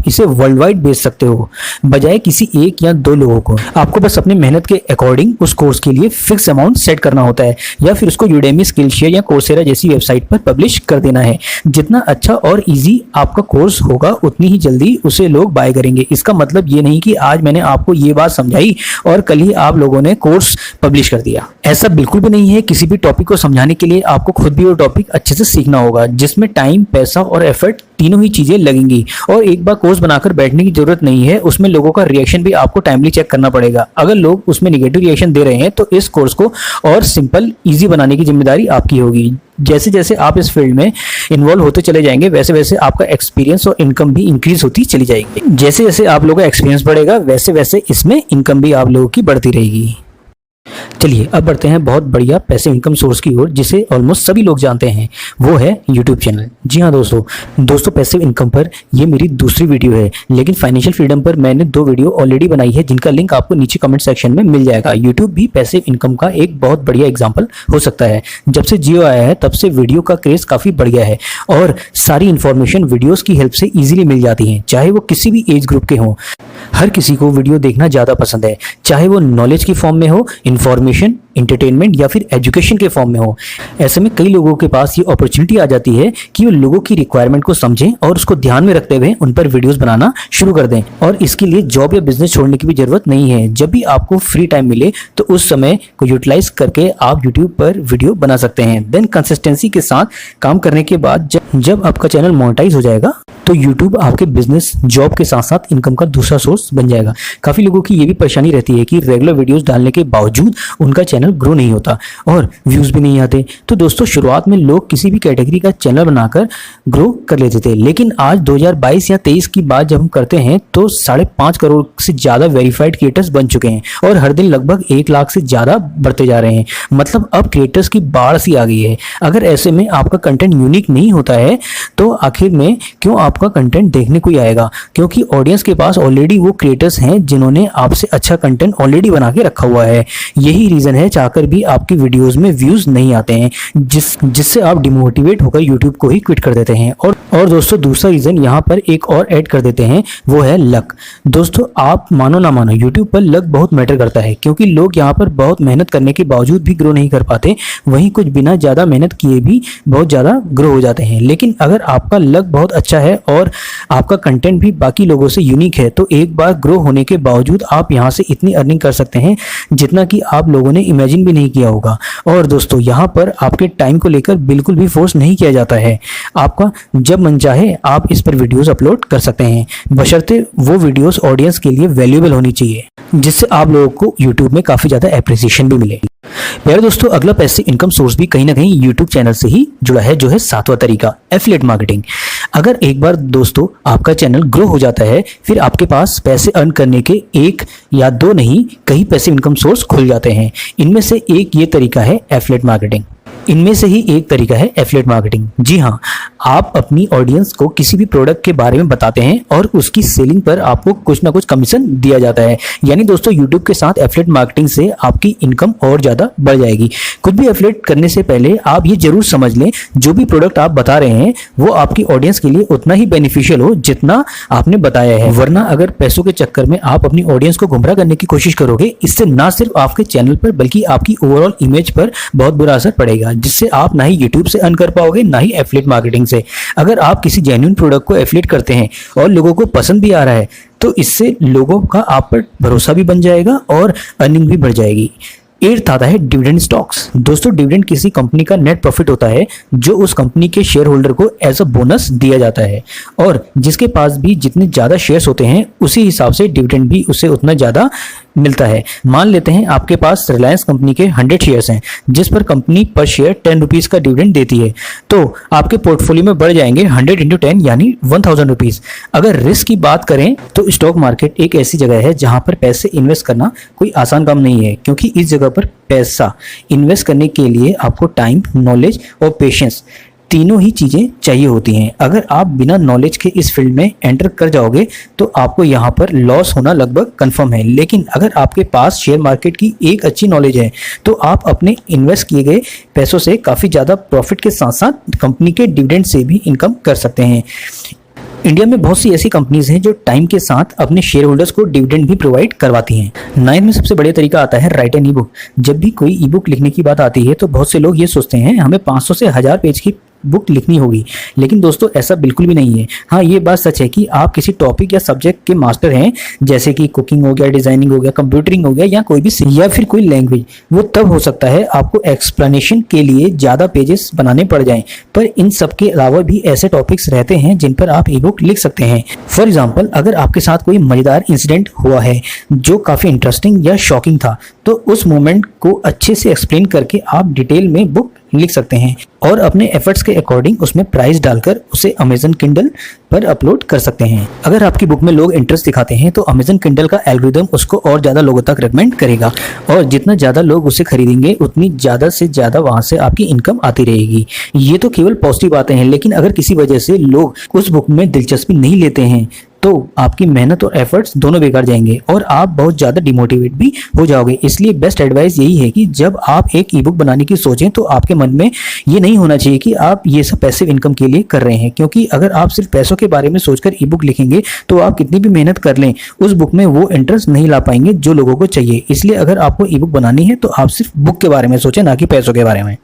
इसे world wide बेच सकते हो, बजाय किसी एक या दो लोगों को। आपको बस अपनी मेहनत के अकॉर्डिंग उस कोर्स के लिए फिक्स अमाउंट सेट करना होता है, या फिर उसको यूडेमी, स्किलशेयर या कोर्सेरा जैसी वेबसाइट पर पब्लिश कर देना है। जितना अच्छा और इजी आपका कोर्स होगा, उतनी ही जल्दी उसे लोग बाय करेंगे। इसका मतलब ये नहीं कि आज मैंने आपको ये बात समझाई और कल ही आप लोगों ने कोर्स पब्लिश कर दिया। ऐसा बिल्कुल भी नहीं है। किसी भी टॉपिक को समझाने के लिए आपको खुद भी वो टॉपिक अच्छे से सीखना होगा, जिसमें टाइम, पैसा और एफर्ट तीनों ही चीजें लगेंगी। और एक बार कोर्स बनाकर बैठने की जरूरत नहीं है, उसमें लोगों का रिएक्शन भी आपको टाइमली चेक करना पड़ेगा। अगर लोग उसमें निगेटिव रिएक्शन दे रहे हैं तो इस कोर्स को और सिंपल, इजी बनाने की जिम्मेदारी आपकी होगी। जैसे जैसे आप इस फील्ड में इन्वॉल्व होते चले जाएंगे, वैसे वैसे आपका एक्सपीरियंस और इनकम भी इंक्रीज होती चली जाएगी। जैसे जैसे आप लोगों का एक्सपीरियंस बढ़ेगा, वैसे वैसे इसमें इनकम भी आप लोगों की बढ़ती रहेगी। चलिए अब बढ़ते हैं बहुत बढ़िया पैसिव इनकम सोर्स की ओर, जिसे ऑलमोस्ट सभी लोग जानते हैं, वो है यूट्यूब चैनल। जी हाँ दोस्तों पैसिव इनकम पर ये मेरी दूसरी वीडियो है, लेकिन फाइनेंशियल फ्रीडम पर मैंने 2 वीडियो ऑलरेडी बनाई है, जिनका लिंक आपको नीचे कमेंट सेक्शन में मिल जाएगा। यूट्यूब भी पैसिव इनकम का एक बहुत बढ़िया एग्जाम्पल हो सकता है। जब से जियो आया है तब से वीडियो का क्रेज काफी बढ़ गया है और सारी इन्फॉर्मेशन वीडियोस की हेल्प से इजीली मिल जाती है, चाहे वो किसी भी एज ग्रुप के हों। हर किसी को वीडियो देखना ज्यादा पसंद है, चाहे वो नॉलेज की फॉर्म में हो, इन्फॉर्मेशन, एंटरटेनमेंट या फिर एजुकेशन के फॉर्म में हो। ऐसे में कई लोगों के पास ये अपॉर्चुनिटी आ जाती है कि वो लोगों की रिक्वायरमेंट को समझें और उसको ध्यान में रखते हुए उन पर वीडियोस बनाना शुरू कर दें। और इसके लिए जॉब या बिजनेस छोड़ने की भी जरूरत नहीं है। जब भी आपको फ्री टाइम मिले तो उस समय को यूटिलाइज करके आप यूट्यूब पर वीडियो बना सकते हैं। देन कंसिस्टेंसी के साथ काम करने के बाद जब आपका चैनल मोनेटाइज हो जाएगा तो यूट्यूब आपके बिजनेस, जॉब के साथ साथ इनकम का दूसरा सोर्स बन जाएगा। काफी लोगों की ये भी परेशानी रहती है कि रेगुलर वीडियोस डालने के बावजूद उनका चैनल ग्रो नहीं होता और व्यूज भी नहीं आते। तो दोस्तों शुरुआत में लोग किसी भी कैटेगरी का चैनल बनाकर ग्रो कर लेते थे, लेकिन आज 2022 या 23 की बात जब हम करते हैं तो 5.5 करोड़ से ज्यादा वेरीफाइड क्रिएटर्स बन चुके हैं और हर दिन लगभग 1 लाख से ज्यादा बढ़ते जा रहे हैं। मतलब अब क्रिएटर्स की बाढ़ सी आ गई है। अगर ऐसे में आपका कंटेंट यूनिक नहीं होता है तो आखिर में क्यों आपका कंटेंट देखने कोई आएगा? क्योंकि ऑडियंस के पास ऑलरेडी वो क्रिएटर्स हैं जिन्होंने आपसे अच्छा कंटेंट ऑलरेडी बना के रखा हुआ है। यही रीजन है चाहकर भी आपकी वीडियोस में व्यूज नहीं आते हैं, जिससे आप डिमोटिवेट होकर यूट्यूब को ही क्विट कर देते हैं। और दोस्तों दूसरा रीजन यहाँ पर एक और ऐड कर देते हैं, वो है लक। दोस्तों आप मानो ना मानो यूट्यूब पर लक बहुत मैटर करता है, क्योंकि लोग यहाँ पर बहुत मेहनत करने के बावजूद भी ग्रो नहीं कर पाते, वहीं कुछ बिना ज्यादा मेहनत किए भी बहुत ज्यादा ग्रो हो जाते हैं। लेकिन अगर आपका लक बहुत अच्छा है और आपका कंटेंट भी बाकी लोगों से यूनिक है तो एक बार ग्रो होने के बावजूद आप यहाँ से इतनी अर्निंग कर सकते हैं जितना कि आप लोगों ने इमेजिन भी नहीं किया होगा। और दोस्तों यहाँ पर आपके टाइम को लेकर बिल्कुल भी फोर्स नहीं किया जाता है। आपका जब मन चाहे आप इस पर वीडियोस अपलोड कर सकते हैं, बशर्ते वो वीडियोस ऑडियंस के लिए वैल्यूएबल होनी चाहिए, जिससे आप लोगों को यूट्यूब में काफी ज्यादा एप्रिसिएशन भी मिले। प्यारे दोस्तों अगला पैसिव इनकम सोर्स भी कहीं ना कहीं यूट्यूब चैनल से ही जुड़ा है, जो है 7वां तरीका, एफिलिएट मार्केटिंग। अगर एक बार दोस्तों आपका चैनल ग्रो हो जाता है, फिर आपके पास पैसे अर्न करने के 1 या 2 नहीं, कई पैसिव इनकम सोर्स खुल जाते हैं। इनमें से एक ये तरीका है एफिलिएट मार्केटिंग। इनमें से ही एक तरीका है एफिलिएट मार्केटिंग। जी हाँ, आप अपनी ऑडियंस को किसी भी प्रोडक्ट के बारे में बताते हैं और उसकी सेलिंग पर आपको कुछ ना कुछ कमीशन दिया जाता है। यानी दोस्तों यूट्यूब के साथ एफिलिएट मार्केटिंग से आपकी इनकम और ज्यादा बढ़ जाएगी। कुछ भी एफिलिएट करने से पहले आप ये जरूर समझ लें जो भी प्रोडक्ट आप बता रहे हैं वो आपकी ऑडियंस के लिए उतना ही बेनिफिशियल हो जितना आपने बताया है। वरना अगर पैसों के चक्कर में आप अपनी ऑडियंस को गुमराह करने की कोशिश करोगे, इससे ना सिर्फ आपके चैनल पर बल्कि आपकी ओवरऑल इमेज पर बहुत बुरा असर पड़ेगा, जिससे आप ना ही यूट्यूब से अर्न कर पाओगे ना ही एफिलिएट मार्केटिंग से। अगर आप किसी जेन्युइन प्रोडक्ट को एफिलिएट करते हैं और लोगों को पसंद भी आ रहा है तो इससे लोगों का आप पर भरोसा भी बन जाएगा और अर्निंग भी बढ़ जाएगी। 8th आता है डिविडेंड स्टॉक्स। दोस्तों डिविडेंड किसी कंपनी का नेट प्रॉफिट होता है जो उस कंपनी के शेयर होल्डर को एज अ बोनस दिया जाता है, और जिसके पास भी जितने ज्यादा शेयर्स होते हैं उसी हिसाब से डिविडेंड भी उसे उतना ज्यादा मिलता है। मान लेते हैं आपके पास रिलायंस कंपनी के 100 शेयर्स हैं, जिस पर कंपनी पर शेयर 10 रुपीज का डिविडेंड देती है, तो आपके पोर्टफोलियो में बढ़ जाएंगे 100 × 10 यानी 1000 रुपीज। अगर रिस्क की बात करें तो स्टॉक मार्केट एक ऐसी जगह है जहां पर पैसे इन्वेस्ट करना कोई आसान काम नहीं है, क्योंकि इस जगह पर पैसा इन्वेस्ट करने के लिए आपको टाइम, नॉलेज और पेशेंस तीनों ही चीजें चाहिए होती हैं। अगर आप बिना नॉलेज के इस फील्ड में एंटर कर जाओगे तो आपको यहाँ पर लॉस होना लगभग कंफर्म है। लेकिन अगर आपके पास शेयर मार्केट की एक अच्छी नॉलेज है तो आप अपने इन्वेस्ट किए गए पैसों से काफी ज्यादा प्रॉफिट के साथ साथ कंपनी के डिविडेंड से भी इनकम कर सकते हैं। इंडिया में बहुत सी ऐसी कंपनीज हैं जो टाइम के साथ अपने शेयर होल्डर्स को डिविडेंड भी प्रोवाइड करवाती हैं। 9th में सबसे बढ़िया तरीका आता है राइट एन ई बुक। जब भी कोई ई बुक लिखने की बात आती है तो बहुत से लोग ये सोचते हैं हमें 500 से 1000 पेज की बुक लिखनी होगी, लेकिन दोस्तों ऐसा बिल्कुल भी नहीं है। हाँ, ये बात सच है कि आप किसी टॉपिक या सब्जेक्ट के मास्टर हैं, जैसे कि कुकिंग हो गया, डिजाइनिंग हो गया, कंप्यूटरिंग हो गया, या कोई भी या फिर कोई लैंग्वेज, वो तब हो सकता है आपको एक्सप्लेनेशन के लिए ज़्यादा पेजेस बनाने पड़ जाएं। पर इन सब के अलावा भी ऐसे टॉपिक्स रहते हैं जिन पर आप ई बुक लिख सकते हैं। फॉर एग्जाम्पल, अगर आपके साथ कोई मजेदार इंसिडेंट हुआ है जो काफ़ी इंटरेस्टिंग या शॉकिंग था, तो उस मोमेंट को अच्छे से एक्सप्लेन करके आप डिटेल में बुक लिख सकते हैं और अपने एफर्ट्स के अकॉर्डिंग उसमें प्राइस डालकर उसे अमेजन किंडल पर अपलोड कर सकते हैं। अगर आपकी बुक में लोग इंटरेस्ट दिखाते हैं तो अमेजन किंडल का एल्गोरिदम उसको और ज़्यादा लोगों तक रेकमेंड करेगा, और जितना ज़्यादा लोग उसे खरीदेंगे उतनी ज़्यादा से ज़्यादा वहाँ से आपकी इनकम आती रहेगी। ये तो केवल पॉजिटिव बातें हैं, लेकिन अगर किसी वजह से लोग उस बुक में दिलचस्पी नहीं लेते हैं तो आपकी मेहनत और एफर्ट्स दोनों बेकार जाएंगे और आप बहुत ज़्यादा डिमोटिवेट भी हो जाओगे। इसलिए बेस्ट एडवाइस यही है कि जब आप एक ई बुक बनाने की सोचें तो आपके मन में ये नहीं होना चाहिए कि आप ये सब पैसिव इनकम के लिए कर रहे हैं, क्योंकि अगर आप सिर्फ पैसों के बारे में सोचकर ई बुक लिखेंगे तो आप कितनी भी मेहनत कर लें उस बुक में वो इंटरेस्ट नहीं ला पाएंगे जो लोगों को चाहिए। इसलिए अगर आपको ई बुक बनानी है तो आप सिर्फ बुक के बारे में सोचें, ना कि पैसों के बारे में।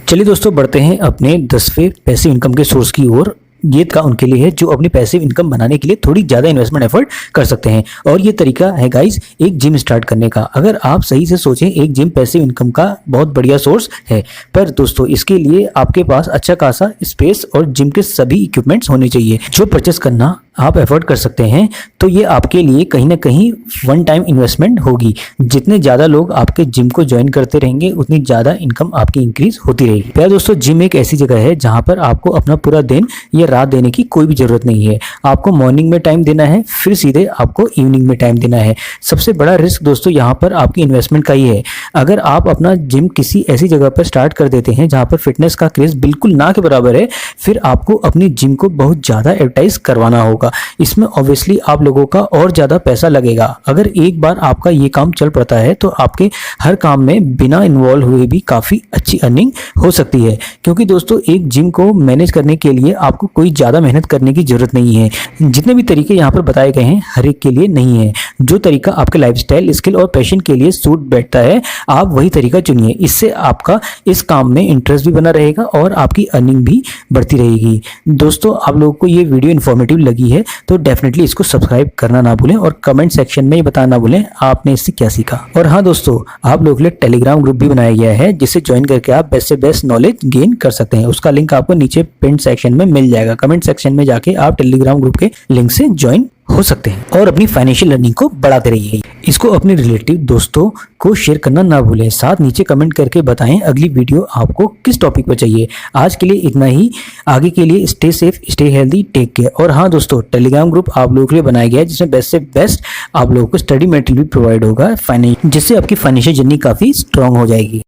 चलिए दोस्तों, बढ़ते हैं अपने 10वें पैसिव इनकम के सोर्स की ओर। ये का उनके लिए है जो अपनी पैसिव इनकम बनाने के लिए थोड़ी ज़्यादा इन्वेस्टमेंट एफर्ट कर सकते हैं, और ये तरीका है गाइस एक जिम स्टार्ट करने का। अगर आप सही से सोचें, एक जिम पैसिव इनकम का बहुत बढ़िया सोर्स है, पर दोस्तों इसके लिए आपके पास अच्छा खासा स्पेस और जिम के सभी इक्विपमेंट्स होने चाहिए जो परचेस करना आप एफर्ट कर सकते हैं। तो ये आपके लिए कहीं ना कहीं वन टाइम इन्वेस्टमेंट होगी। जितने ज़्यादा लोग आपके जिम को ज्वाइन करते रहेंगे उतनी ज़्यादा इनकम आपकी इंक्रीज होती रहेगी। प्यारे दोस्तों, जिम एक ऐसी जगह है जहाँ पर आपको अपना पूरा दिन या रात देने की कोई भी ज़रूरत नहीं है। आपको मॉर्निंग में टाइम देना है, फिर सीधे आपको इवनिंग में टाइम देना है। सबसे बड़ा रिस्क दोस्तों यहाँ पर आपकी इन्वेस्टमेंट का ही है। अगर आप अपना जिम किसी ऐसी जगह पर स्टार्ट कर देते हैं जहाँ पर फिटनेस का क्रेज बिल्कुल ना के बराबर है, फिर आपको अपनी जिम को बहुत ज़्यादा एडवर्टाइज करवाना होगा। इसमें ऑब्वियसली आप लोगों का और ज्यादा पैसा लगेगा। अगर एक बार आपका ये काम चल पड़ता है तो आपके हर काम में बिना इन्वॉल्व हुए भी काफी अच्छी अर्निंग हो सकती है, क्योंकि दोस्तों एक जिम को मैनेज करने के लिए आपको कोई ज्यादा मेहनत करने की जरूरत नहीं है। जितने भी तरीके यहाँ पर बताए गए हैं हर एक के लिए नहीं है। जो तरीका आपके लाइफस्टाइल, स्किल और पैशन के लिए सूट बैठता है आप वही तरीका चुनिए। इससे आपका इस काम में इंटरेस्ट भी बना रहेगा और आपकी अर्निंग भी बढ़ती रहेगी। दोस्तों, आप लोगों को ये वीडियो इन्फॉर्मेटिव लगी है तो डेफिनेटली इसको सब्सक्राइब करना ना भूलें और कमेंट सेक्शन में ये बताना ना भूलें आपने इससे क्या सीखा। और हाँ दोस्तों, आप लोगों के लिए टेलीग्राम ग्रुप भी बनाया गया है जिसे ज्वाइन करके आप बेस्ट से बेस्ट नॉलेज गेन कर सकते हैं। उसका लिंक आपको नीचे पिन सेक्शन में मिल जाएगा। कमेंट सेक्शन में जाके आप टेलीग्राम ग्रुप के लिंक से ज्वाइन हो सकते हैं और अपनी फाइनेंशियल लर्निंग को बढ़ाते रहिए। इसको अपने रिलेटिव दोस्तों को शेयर करना ना भूलें। साथ नीचे कमेंट करके बताएं अगली वीडियो आपको किस टॉपिक पर चाहिए। आज के लिए इतना ही। आगे के लिए stay safe, stay healthy, take care. और हाँ दोस्तों, टेलीग्राम ग्रुप आप लोगों के लिए बनाया गया है जिसमें बेस्ट से बेस्ट आप लोगों को स्टडी मटेरियल भी प्रोवाइड होगा जिससे आपकी फाइनेंशियल जर्नी काफी स्ट्रांग हो जाएगी।